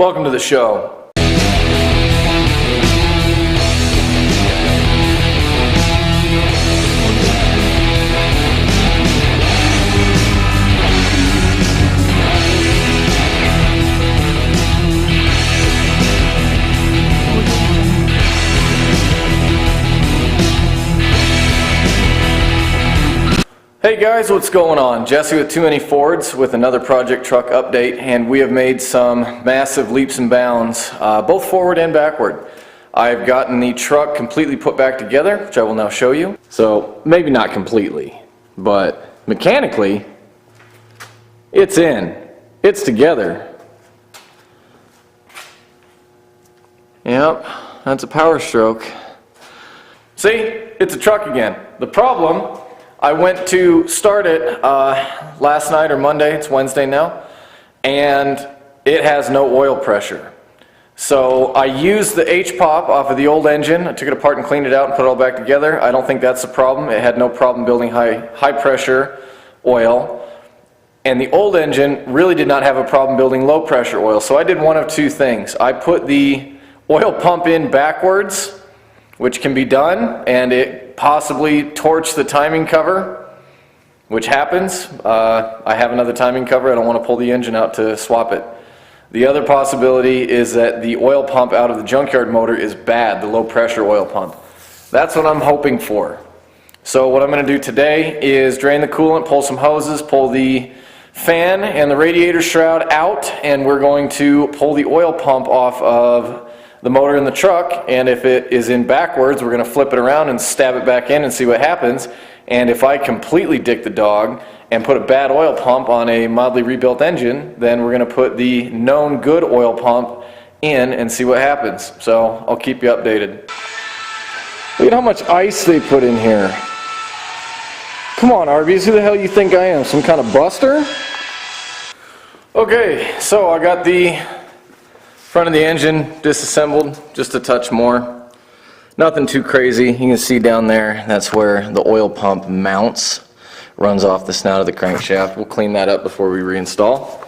Welcome to the show. Hey guys, what's going on? Jesse with TooManyFords with another project truck update, and we have made some massive leaps and bounds, both forward and backward. I've gotten the truck completely put back together, which I will now show you. So maybe not completely, but mechanically, it's in. It's together. Yep, that's a Powerstroke. See, it's a truck again. The problem, I went to start it last night or Monday, it's Wednesday now, and it has no oil pressure. So I used the H-pop off of the old engine. I took it apart and cleaned it out and put it all back together. I don't think that's the problem. It had no problem building high pressure oil. And the old engine really did not have a problem building low pressure oil. So I did one of two things. I put the oil pump in backwards, which can be done, and it possibly torch the timing cover, which happens. I have another timing cover. I don't want to pull the engine out to swap it. The other possibility is that the oil pump out of the junkyard motor is bad, the low pressure oil pump. That's what I'm hoping for. So what I'm going to do today is drain the coolant, pull some hoses, pull the fan and the radiator shroud out, and we're going to pull the oil pump off of the motor in the truck, and if it is in backwards, we're going to flip it around and stab it back in and see what happens. And if I completely dick the dog and put a bad oil pump on a mildly rebuilt engine, then we're going to put the known good oil pump in and see what happens. So I'll keep you updated. Look at how much ice they put in here. Come on, Arby's, who the hell you think I am? Some kind of buster? Okay, so I got the front of the engine disassembled, just a touch more. Nothing too crazy. You can see down there, that's where the oil pump mounts, runs off the snout of the crankshaft. We'll clean that up before we reinstall.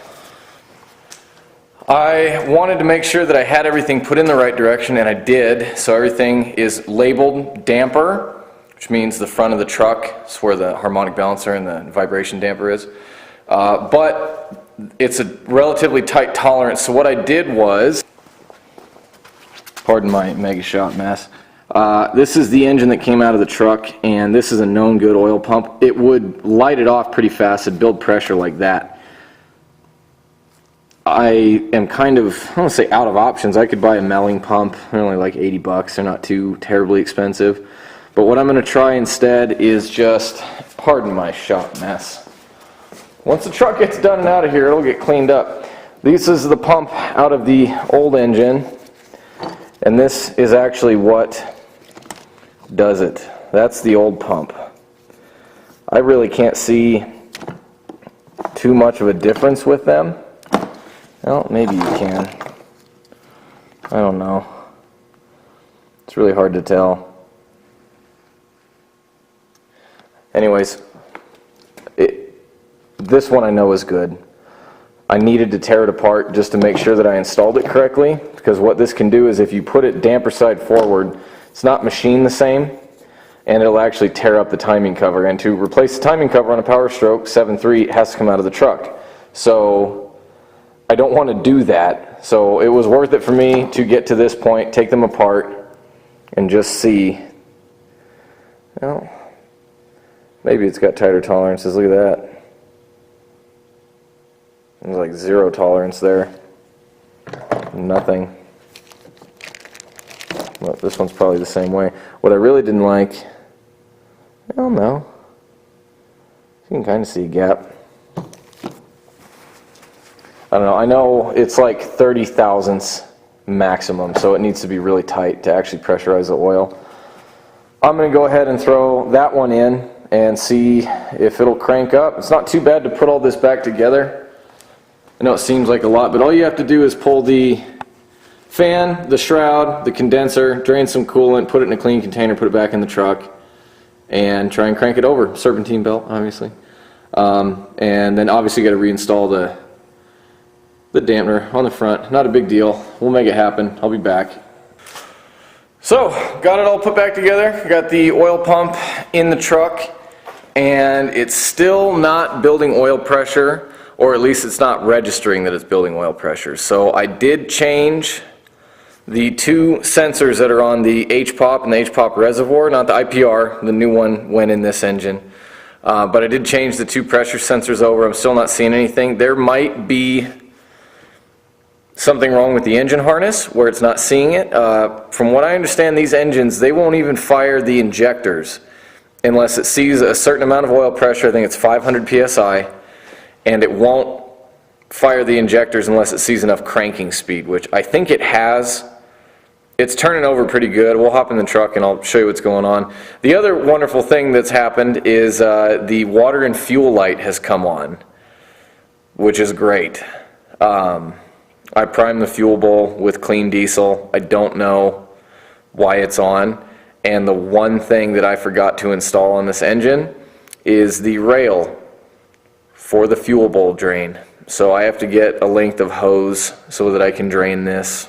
I wanted to make sure that I had everything put in the right direction, and I did. So everything is labeled damper, which means the front of the truck is where the harmonic balancer and the vibration damper is. But it's a relatively tight tolerance, so what I did was, pardon my mega shot mess, this is the engine that came out of the truck, and this is a known good oil pump. It would light it off pretty fast, it'd build pressure like that. I am kind of, I don't want to say out of options. I could buy a melling pump. They're only like 80 bucks, they're not too terribly expensive. But what I'm going to try instead is just, pardon my shot mess. Once the truck gets done and out of here, it'll get cleaned up. This is the pump out of the old engine, and this is actually what does it. That's the old pump. I really can't see too much of a difference with them. Well, maybe you can. I don't know. It's really hard to tell. Anyways, this one I know is good. I needed to tear it apart just to make sure that I installed it correctly, because what this can do is if you put it damper side forward, it's not machined the same, and it'll actually tear up the timing cover. And to replace the timing cover on a Powerstroke 7.3, it has to come out of the truck. So I don't want to do that. So it was worth it for me to get to this point, take them apart, and just see. Well, maybe it's got tighter tolerances. Look at that. There's like zero tolerance there. Nothing. Well, this one's probably the same way. What I really didn't like, I don't know. You can kind of see a gap. I don't know. I know it's like 30 thousandths maximum, so it needs to be really tight to actually pressurize the oil. I'm going to go ahead and throw that one in and see if it'll crank up. It's not too bad to put all this back together. I know it seems like a lot, but all you have to do is pull the fan, the shroud, the condenser, drain some coolant, put it in a clean container, put it back in the truck, and try and crank it over. Serpentine belt, obviously. And then obviously you got to reinstall the dampener on the front. Not a big deal. We'll make it happen. I'll be back. So, got it all put back together. Got the oil pump in the truck, and it's still not building oil pressure, or at least it's not registering that it's building oil pressure. So I did change the two sensors that are on the HPOP and the HPOP reservoir, not the IPR. The new one went in this engine. But I did change the two pressure sensors over. I'm still not seeing anything. There might be something wrong with the engine harness where it's not seeing it. From what I understand, these engines, they won't even fire the injectors unless it sees a certain amount of oil pressure. I think it's 500 psi, and it won't fire the injectors unless it sees enough cranking speed, which I think it has. It's turning over pretty good. We'll hop in the truck and I'll show you what's going on. The other wonderful thing that's happened is the water and fuel light has come on, which is great. I primed the fuel bowl with clean diesel. I don't know why it's on. And the one thing that I forgot to install on this engine is the rail for the fuel bowl drain. So I have to get a length of hose so that I can drain this.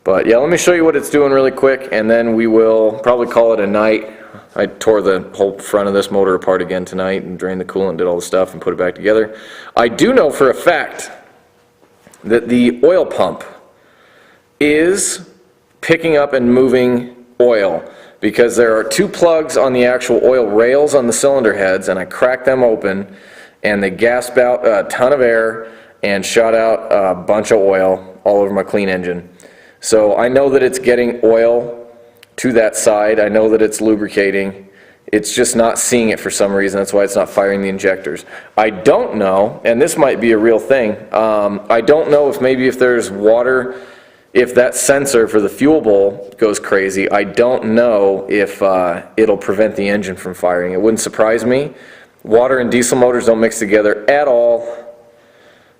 But yeah, let me show you what it's doing really quick, and then we will probably call it a night. I tore the whole front of this motor apart again tonight and drained the coolant, did all the stuff, and put it back together. I do know for a fact that the oil pump is picking up and moving oil, because there are two plugs on the actual oil rails on the cylinder heads, and I cracked them open and they gasped out a ton of air and shot out a bunch of oil all over my clean engine. So I know that it's getting oil to that side. I know that it's lubricating. It's just not seeing it for some reason. That's why it's not firing the injectors. I don't know, and this might be a real thing, I don't know if maybe if there's water, if that sensor for the fuel bowl goes crazy, I don't know if it'll prevent the engine from firing. It wouldn't surprise me. Water and diesel motors don't mix together at all.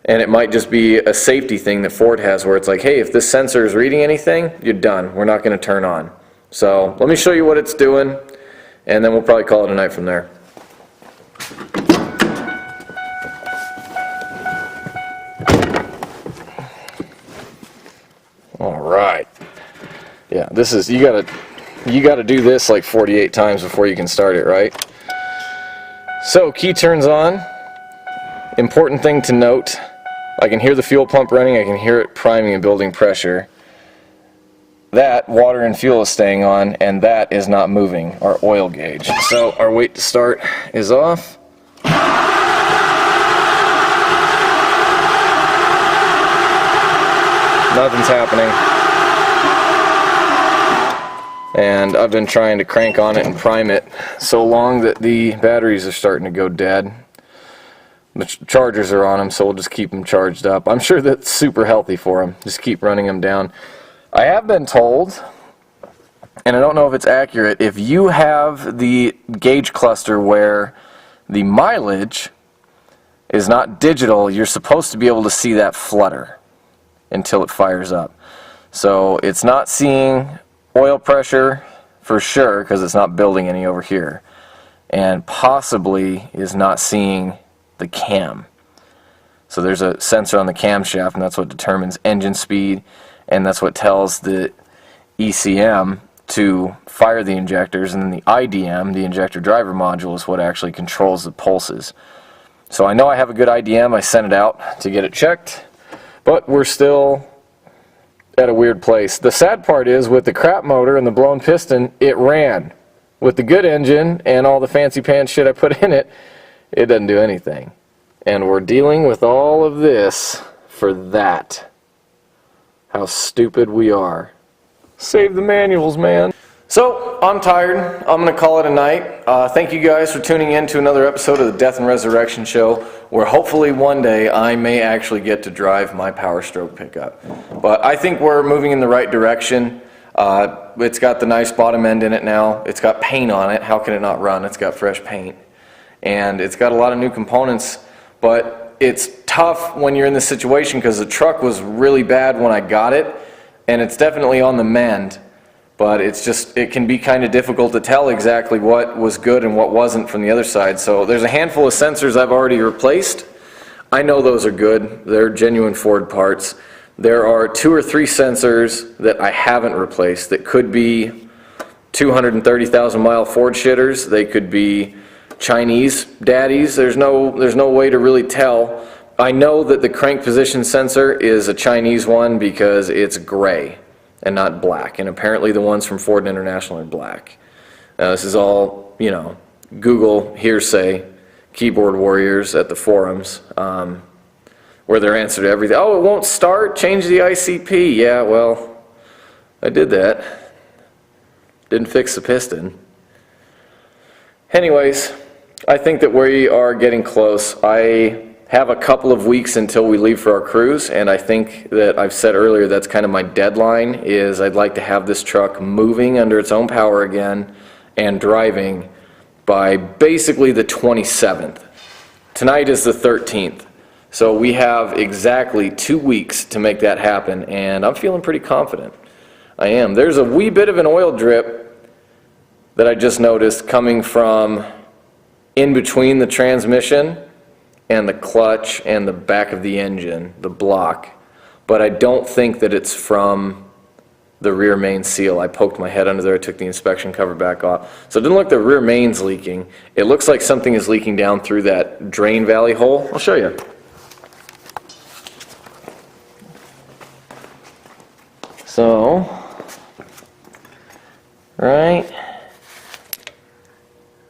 And it might just be a safety thing that Ford has where it's like, hey, if this sensor is reading anything, you're done. We're not going to turn on. So let me show you what it's doing, and then we'll probably call it a night from there. All right. Yeah, this is, you gotta do this like 48 times before you can start it, right? So key turns on. Important thing to note, I can hear the fuel pump running, I can hear it priming and building pressure. That water and fuel is staying on, and that is not moving, our oil gauge. So our wait to start is off. Nothing's happening. And I've been trying to crank on it and prime it so long that the batteries are starting to go dead. The chargers are on them, so we'll just keep them charged up. I'm sure that's super healthy for them. Just keep running them down. I have been told, and I don't know if it's accurate, if you have the gauge cluster where the mileage is not digital, you're supposed to be able to see that flutter until it fires up. So it's not seeing oil pressure for sure, because it's not building any over here, and possibly is not seeing the cam. So there's a sensor on the camshaft, and that's what determines engine speed, and that's what tells the ECM to fire the injectors, and then the IDM, the injector driver module, is what actually controls the pulses. So I know I have a good IDM. I sent it out to get it checked, but we're still at a weird place. The sad part is, with the crap motor and the blown piston, it ran. With the good engine and all the fancy pants shit I put in it, it doesn't do anything. And we're dealing with all of this for that. How stupid we are. Save the manuals, man. So, I'm tired. I'm going to call it a night. Thank you guys for tuning in to another episode of the Death and Resurrection Show, where hopefully one day I may actually get to drive my Powerstroke pickup. But I think we're moving in the right direction. It's got the nice bottom end in it now. It's got paint on it. How can it not run? It's got fresh paint. And it's got a lot of new components, but it's tough when you're in this situation because the truck was really bad when I got it, and it's definitely on the mend. But it's just, it can be kind of difficult to tell exactly what was good and what wasn't from the other side. So there's a handful of sensors I've already replaced. I know those are good. They're genuine Ford parts. There are 2 or 3 sensors that I haven't replaced that could be 230,000 mile Ford shitters. They could be Chinese daddies. There's no way to really tell. I know that the crank position sensor is a Chinese one because it's gray and not black, and apparently the ones from Ford International are black. This is all, you know, Google hearsay, keyboard warriors at the forums, where their answer to everything, oh, it won't start, change the ICP. Yeah, well, I did that. Didn't fix the piston. Anyways, I think that we are getting close. I have a couple of weeks until we leave for our cruise, and I think that I've said earlier that's kind of my deadline, is I'd like to have this truck moving under its own power again and driving by basically the 27th. Tonight is the 13th. So we have exactly 2 weeks to make that happen, and I'm feeling pretty confident. I am. There's a wee bit of an oil drip that I just noticed coming from in between the transmission and the clutch and the back of the engine, the block. But I don't think that it's from the rear main seal. I poked my head under there, took the inspection cover back off. So it doesn't look like the rear main's leaking. It looks like something is leaking down through that drain valley hole. I'll show you. So, right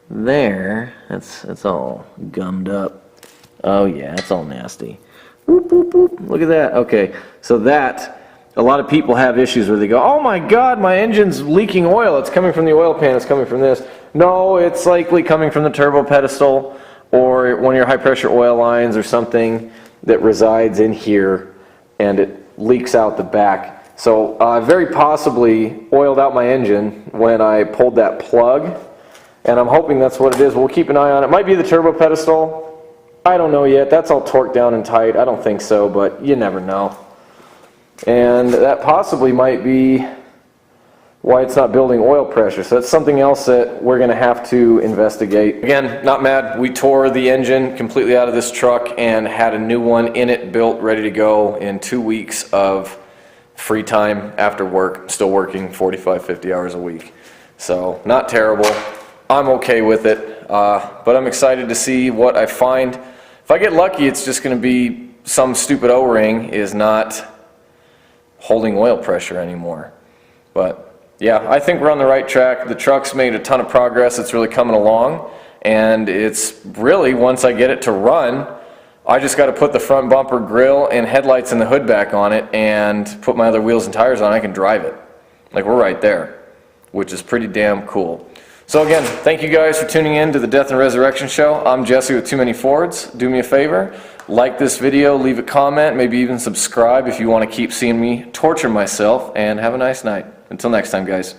there, it's all gummed up. Oh yeah, it's all nasty. Whoop, whoop, whoop. Look at that. Okay, so that, a lot of people have issues where they go, oh my God, my engine's leaking oil. It's coming from the oil pan, it's coming from this. No, it's likely coming from the turbo pedestal or one of your high pressure oil lines or something that resides in here and it leaks out the back. So I very possibly oiled out my engine when I pulled that plug, and I'm hoping that's what it is. We'll keep an eye on it. It might be the turbo pedestal. I don't know yet. That's all torqued down and tight. I don't think so, but you never know. And that possibly might be why it's not building oil pressure. So that's something else that we're going to have to investigate. Again, not mad. We tore the engine completely out of this truck and had a new one in it, built, ready to go in 2 weeks of free time after work, still working 45, 50 hours a week. So not terrible. I'm okay with it, but I'm excited to see what I find. If I get lucky, it's just going to be some stupid O-ring is not holding oil pressure anymore. But yeah, I think we're on the right track. The truck's made a ton of progress. It's really coming along, and it's really, once I get it to run, I just got to put the front bumper, grill, and headlights and the hood back on it and put my other wheels and tires on. I can drive it. Like, we're right there, which is pretty damn cool. So again, thank you guys for tuning in to the Death and Resurrection Show. I'm Jesse with TooManyFords. Do me a favor, like this video, leave a comment, maybe even subscribe if you want to keep seeing me torture myself, and have a nice night. Until next time, guys.